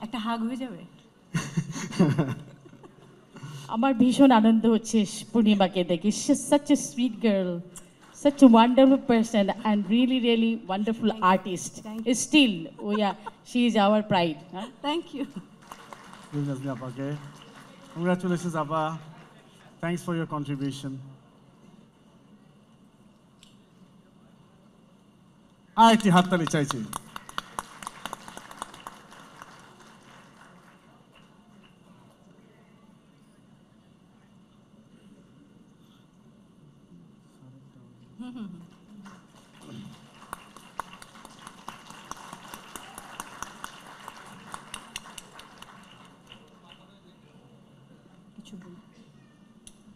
একটা হাগ হয়ে যাবে। আমার ভীষণ আনন্দ হচ্ছে পূর্ণিমাকে দেখে। She is such a sweet girl, such a wonderful person and really wonderful artist. Still, oh yeah, she is our pride. Huh? Thank you. Nazmi apake. Congratulations, Appa. Thanks for your contribution. আরেকটি হাততালি চাইছি।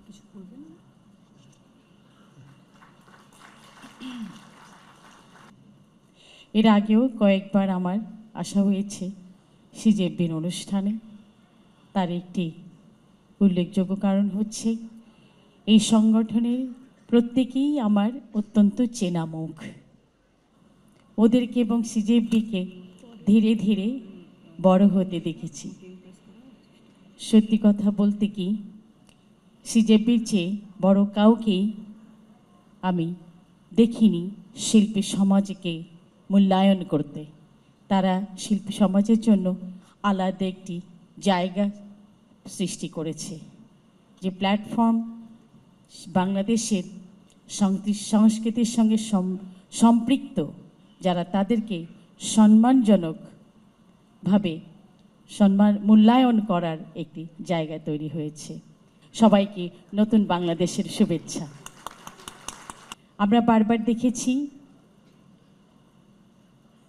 কিছু বলবেন? এর আগেও কয়েকবার আমার আসা হয়েছে সিজেবির অনুষ্ঠানে। তার একটি উল্লেখযোগ্য কারণ হচ্ছে এই সংগঠনের প্রত্যেকেই আমার অত্যন্ত চেনা মুখ। ওদেরকে এবং সিজেবিকে ধীরে ধীরে বড় হতে দেখেছি। সত্যি কথা বলতে কি, সিজেবির চেয়ে বড় কাউকেই আমি দেখিনি শিল্পী সমাজকে মূল্যায়ন করতে। তারা শিল্পী সমাজের জন্য আলাদা একটি জায়গা সৃষ্টি করেছে, যে প্ল্যাটফর্ম বাংলাদেশের সংস্কৃতির সঙ্গে সম্পৃক্ত যারা, তাদেরকে সম্মানজনকভাবে মূল্যায়ন করার একটি জায়গা তৈরি হয়েছে। সবাইকে নতুন বাংলাদেশের শুভেচ্ছা। আমরা বারবার দেখেছি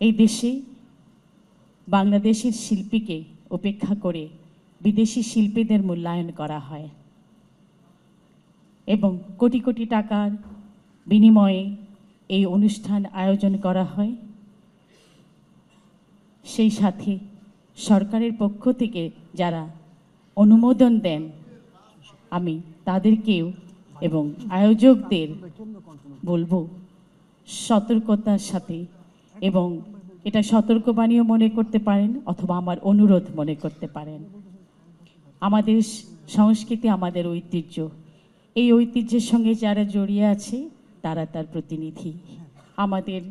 এই দেশে বাংলাদেশের শিল্পীকে উপেক্ষা করে বিদেশি শিল্পীদের মূল্যায়ন করা হয় এবং কোটি কোটি টাকার বিনিময়ে এই অনুষ্ঠান আয়োজন করা হয়। সেই সাথে সরকারের পক্ষ থেকে যারা অনুমোদন দেন, আমি তাদেরকেও এবং আয়োজকদের বলবো সতর্কতার সাথে, এবং এটা সতর্কবাণীও মনে করতে পারেন অথবা আমার অনুরোধ মনে করতে পারেন। আমাদের সংস্কৃতি, আমাদের ঐতিহ্য, এই ঐতিহ্যের সঙ্গে যারা জড়িয়ে আছে তারা তার প্রতিনিধি। আমাদের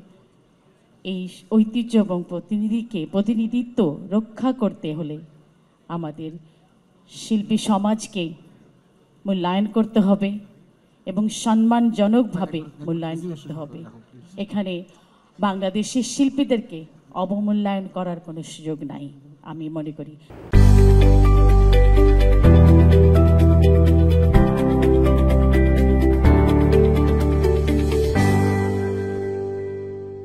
এই ঐতিহ্য এবং প্রতিনিধিত্ব রক্ষা করতে হলে আমাদের শিল্পী সমাজকে মূল্যায়ন করতে হবে এবং সম্মানজনকভাবে মূল্যায়ন করতে হবে। এখানে বাংলাদেশের শিল্পীদেরকে অবমূল্যায়ন করার কোনো সুযোগ নাই আমি মনে করি।